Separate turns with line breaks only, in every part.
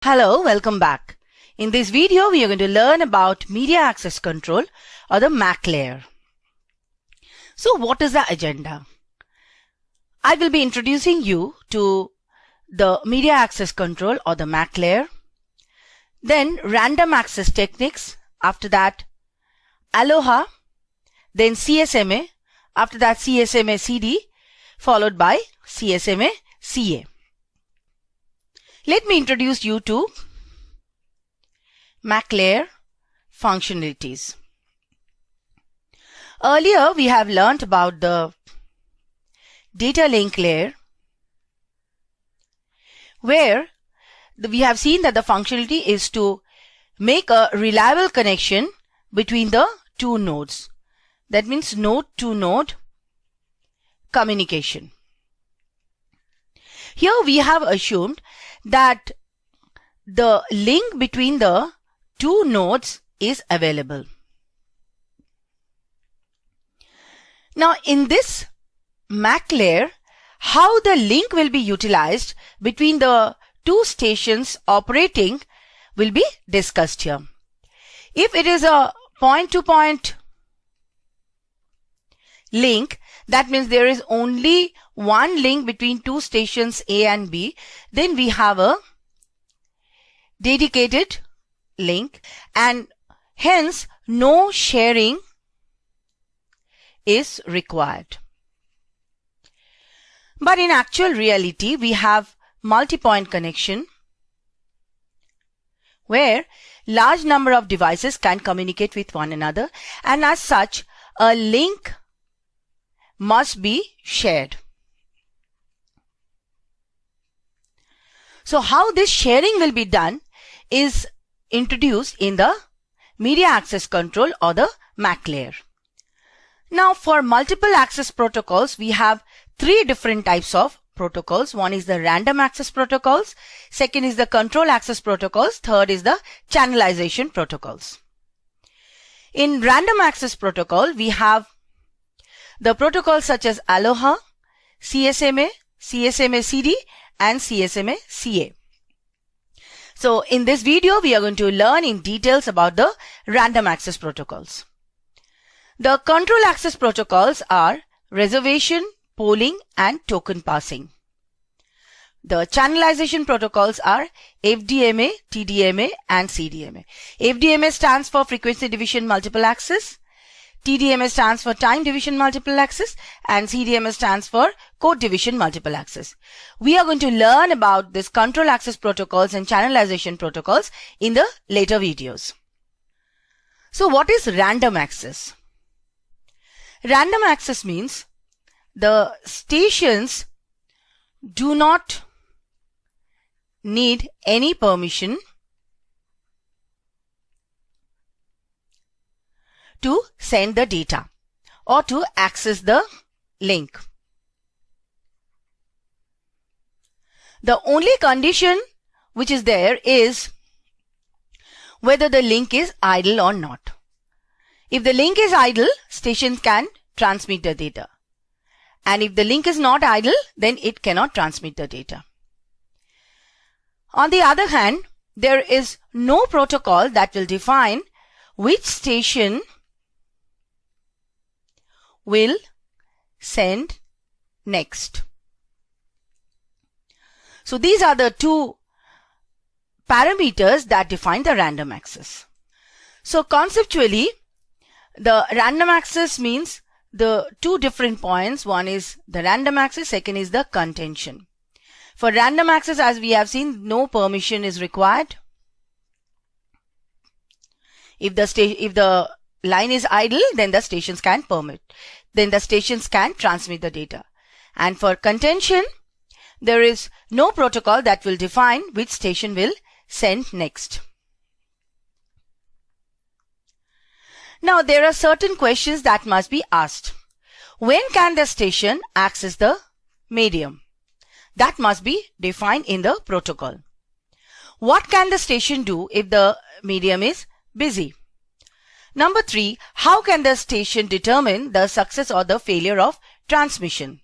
Hello, welcome back. In this video, we are going to learn about media access control or the MAC layer. So what is the agenda? I will be introducing you to the media access control or the MAC layer, then random access techniques, after that ALOHA, then CSMA, after that CSMA CD, followed by CSMA CA. Let me introduce you to MAC layer functionalities. Earlier, we have learnt about the data link layer, where we have seen that the functionality is to make a reliable connection between the two nodes. That means node to node communication. Here we have assumed that the link between the two nodes is available. Now in this MAC layer, how the link will be utilized between the two stations operating will be discussed here. If it is a point-to-point link, that means there is only one link between two stations A and B, then we have a dedicated link and hence no sharing is required. But in actual reality, we have multi-point connection where large number of devices can communicate with one another, and as such a link must be shared. So how this sharing will be done is introduced in the media access control or the MAC layer. Now for multiple access protocols, we have three different types of protocols. One is the random access protocols, second is the control access protocols, third is the channelization protocols. In random access protocol, we have the protocols such as ALOHA, CSMA, CSMA CD and CSMA CA. So in this video, we are going to learn in details about the random access protocols. The control access protocols are reservation, polling and token passing. The channelization protocols are FDMA, TDMA and CDMA. FDMA stands for frequency division multiple access, TDMA stands for time division multiple access, and CDMA stands for code division multiple access. We are going to learn about this control access protocols and channelization protocols in the later videos. So what is random access? Random access means the stations do not need any permission to send the data or to access the link. The only condition which is there is whether the link is idle or not. If the link is idle, stations can transmit the data. And if the link is not idle, then it cannot transmit the data. On the other hand, there is no protocol that will define which station will send next. So these are the two parameters that define the random access. So conceptually, the random access means the two different points. One is the random access, second is the contention. For random access, as we have seen, no permission is required. If the line is idle, then the stations can transmit the data. And for contention, there is no protocol that will define which station will send next. Now there are certain questions that must be asked. When can the station access the medium? That must be defined in the protocol. What can the station do if the medium is busy? Number 3, how can the station determine the success or the failure of transmission?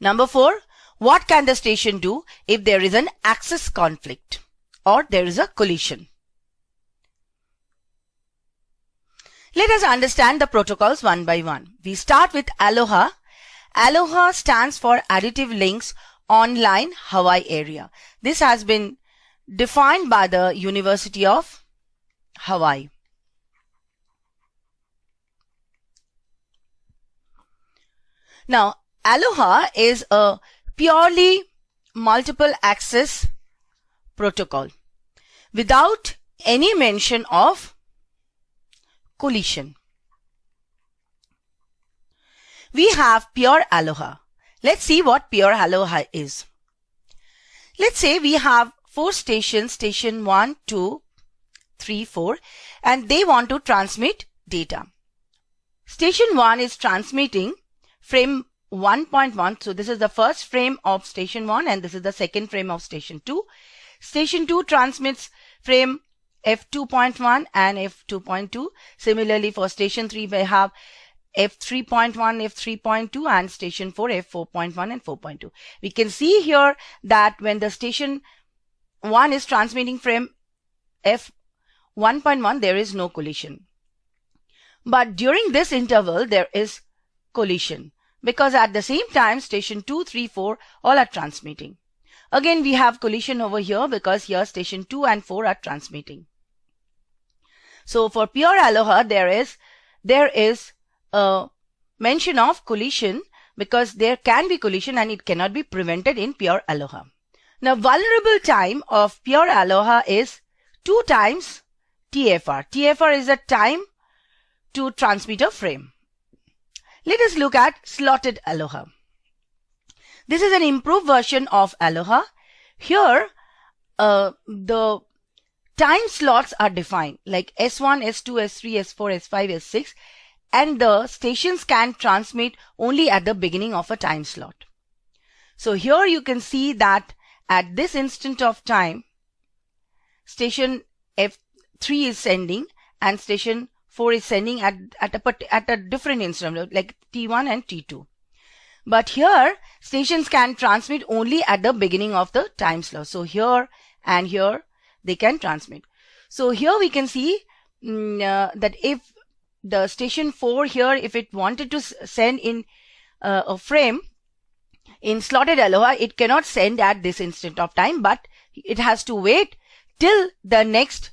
Number 4, what can the station do if there is an access conflict? or there is a collision. Let us understand the protocols one by one. We start with ALOHA. ALOHA stands for Additive Links Online Hawaii Area. This has been defined by the University of Hawaii. Now, ALOHA is a purely multiple access protocol without any mention of collision. We have pure ALOHA. Let's see what pure ALOHA is. Let's say we have 4 stations, station 1, 2, 3, 4, and they want to transmit data. Station 1 is transmitting frame 1.1. So this is the first frame of station 1 and this is the second frame of station 2. Station 2 transmits frame F2.1 and F2.2. Similarly for station 3 we have F3.1, F3.2 and station 4 F4.1 and 4.2. We can see here that when the station 1 is transmitting frame F1.1 there is no collision. But during this interval there is collision because at the same time station 2, 3, 4 all are transmitting. Again we have collision over here because here station 2 and 4 are transmitting. So for pure ALOHA there is a mention of collision because there can be collision and it cannot be prevented in pure ALOHA. Now vulnerable time of pure ALOHA is 2 times TFR. TFR is the time to transmit a frame. Let us look at slotted ALOHA. This is an improved version of ALOHA. Here the time slots are defined like S1, S2, S3, S4, S5, S6 and the stations can transmit only at the beginning of a time slot. So here you can see that at this instant of time station F3 is sending and station 4 is sending at a different instant like T1 and T2. But here stations can transmit only at the beginning of the time slot. So here and here they can transmit. So here we can see that if the station 4 here, if it wanted to send in a frame in slotted ALOHA, it cannot send at this instant of time, but it has to wait till the next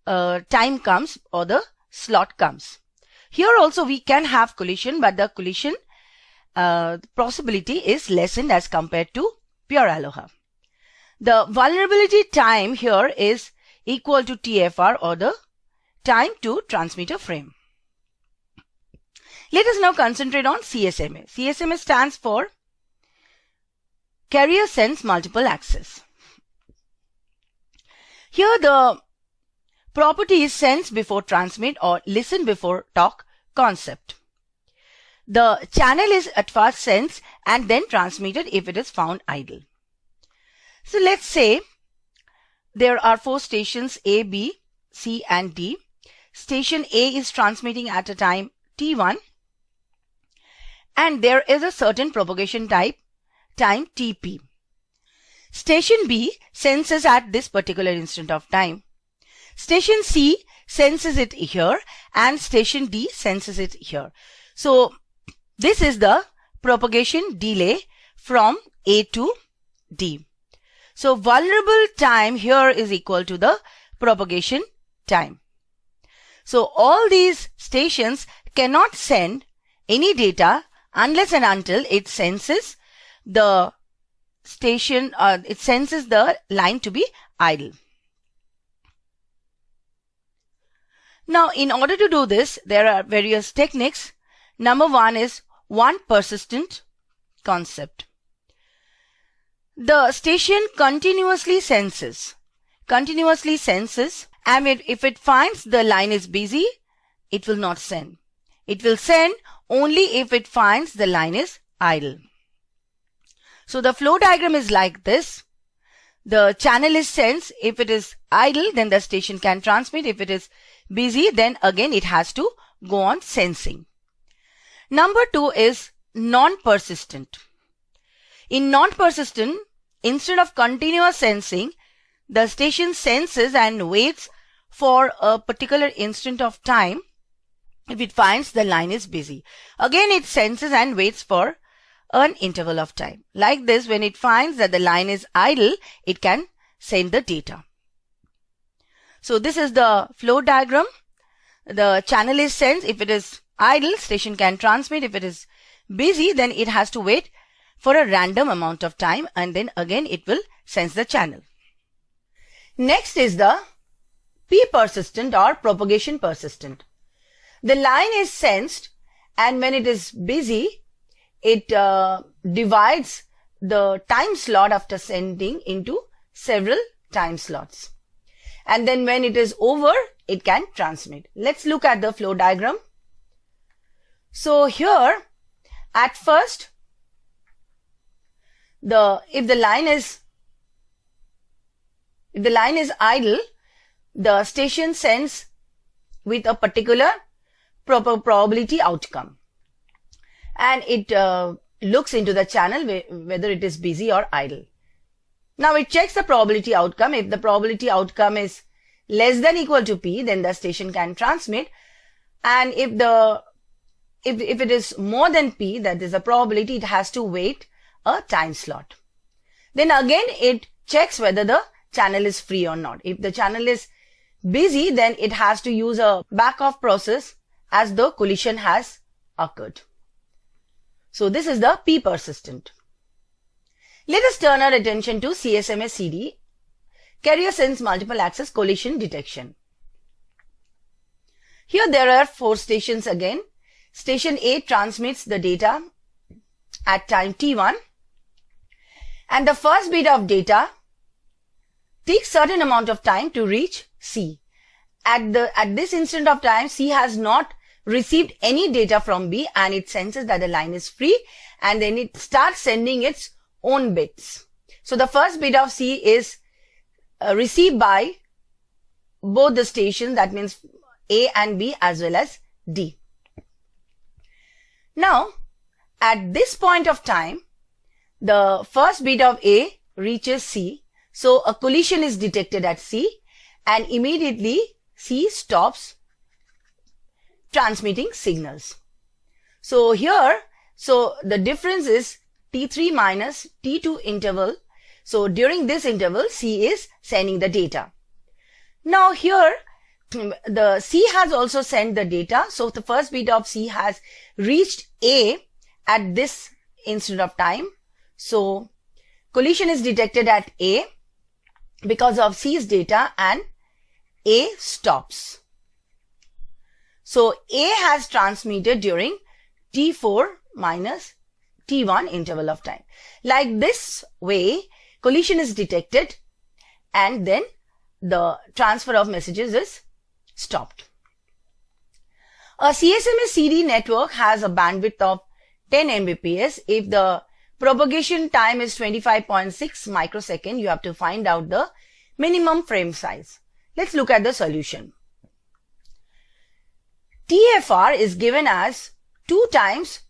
time comes or the slot comes. Here also we can have collision, but the collision possibility is lessened as compared to pure ALOHA. The vulnerability time here is equal to TFR or the time to transmit a frame. Let us now concentrate on CSMA. CSMA stands for Carrier Sense Multiple Access. Here the property is sense before transmit or listen before talk concept. The channel is at first sensed and then transmitted if it is found idle. So let's say there are 4 stations A, B, C and D. Station A is transmitting at a time T1 and there is a certain propagation time TP. Station B senses at this particular instant of time. Station C senses it here and station D senses it here. So this is the propagation delay from A to D. So vulnerable time here is equal to the propagation time. So all these stations cannot send any data unless and until it senses the station, it senses the line to be idle. Now, in order to do this, there are various techniques. Number 1 is one persistent concept. The station continuously senses, and if it finds the line is busy, it will not send. It will send only if it finds the line is idle. So the flow diagram is like this. The channel is sensed. If it is idle, then the station can transmit. If it is busy, then again it has to go on sensing. Number 2 is non-persistent. In non-persistent, instead of continuous sensing, the station senses and waits for a particular instant of time if it finds the line is busy. Again, it senses and waits for an interval of time. Like this, when it finds that the line is idle, it can send the data. So this is the flow diagram. The channel is sensed. If it is idle, station can transmit. If it is busy, then it has to wait for a random amount of time, and then again it will sense the channel. Next is the P persistent or propagation persistent. The line is sensed, and when it is busy, it divides the time slot after sending into several time slots. And then when it is over, it can transmit. Let's look at the flow diagram. So here, at first, if the line is idle, the station sends with a particular probability outcome, and it looks into the channel whether it is busy or idle. Now it checks the probability outcome. If the probability outcome is less than equal to P, then the station can transmit, and if it is more than P, that is a probability, it has to wait a time slot. Then again it checks whether the channel is free or not. If the channel is busy, then it has to use a back-off process as the collision has occurred. So this is the P persistent. Let us turn our attention to CSMA CD, carrier sense multiple access collision detection. Here there are 4 stations again. Station A transmits the data at time t1, and the first bit of data takes certain amount of time to reach C. At this instant of time, C has not received any data from B, and it senses that the line is free, and then it starts sending its own bits. So the first bit of C is received by both the stations, that means A and B as well as D. Now, at this point of time, the first bit of A reaches C. So a collision is detected at C, and immediately C stops transmitting signals. So here, the difference is T3 minus T2 interval. So during this interval, C is sending the data. Now here, the C has also sent the data. So the first bit of C has reached A at this instant of time. So collision is detected at A because of C's data, and A stops. So A has transmitted during T4 minus T1 interval of time. Like this way, collision is detected, and then the transfer of messages is stopped. A CSMA CD network has a bandwidth of 10 Mbps. If the propagation time is 25.6 microsecond, you have to find out the minimum frame size. Let's look at the solution. TFR is given as 2 times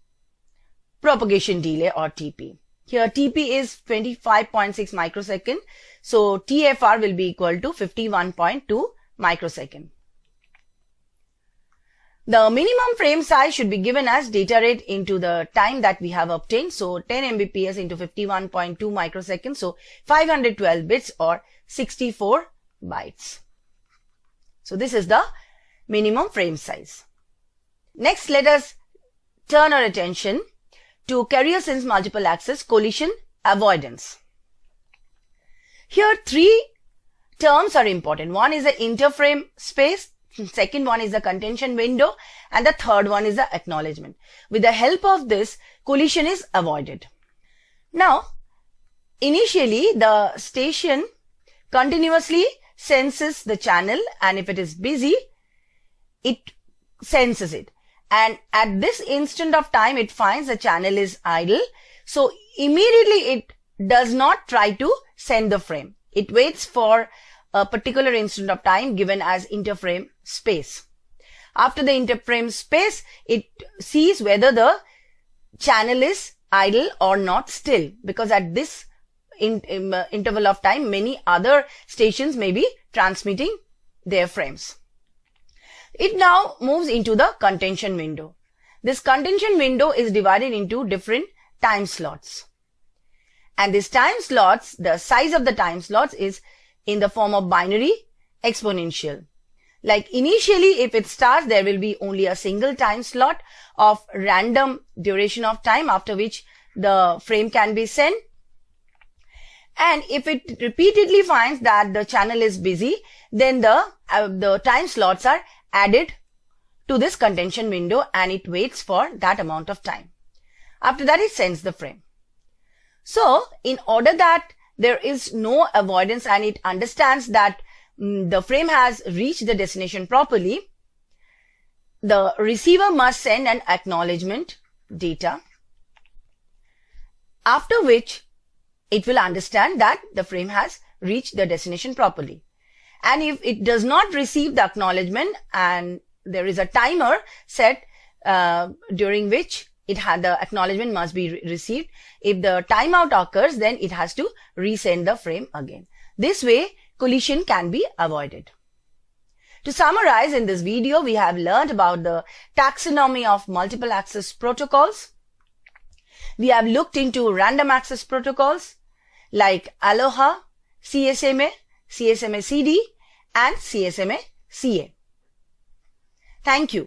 propagation delay, or TP. Here TP is 25.6 microsecond. So TFR will be equal to 51.2 microsecond. The minimum frame size should be given as data rate into the time that we have obtained. So 10 Mbps into 51.2 microseconds. So 512 bits or 64 bytes. So this is the minimum frame size. Next, let us turn our attention to carrier sense multiple access collision avoidance. Here 3 terms are important. One is the interframe space, second one is the contention window, and the third one is the acknowledgement. With the help of this, collision is avoided. Now, initially the station continuously senses the channel, and if it is busy, it senses it. And at this instant of time, it finds the channel is idle. So immediately it does not try to send the frame. It waits for a particular instant of time given as interframe space. After the interframe space, it sees whether the channel is idle or not still, because at this interval of time, many other stations may be transmitting their frames. It now moves into the contention window. This contention window is divided into different time slots. And these time slots, the size of the time slots is in the form of binary exponential. Like initially, if it starts, there will be only a single time slot of random duration of time, after which the frame can be sent. And if it repeatedly finds that the channel is busy, then the time slots are added to this contention window and it waits for that amount of time. After that, it sends the frame. So, in order that there is no avoidance and it understands that the frame has reached the destination properly, the receiver must send an acknowledgement data, after which it will understand that the frame has reached the destination properly. And if it does not receive the acknowledgement and there is a timer set during which the acknowledgement must be received, if the timeout occurs, then it has to resend the frame again. This way, collision can be avoided. To summarize, in this video, we have learned about the taxonomy of multiple access protocols. We have looked into random access protocols like ALOHA, CSMA, CSMA-CD, and CSMA-CA. Thank you.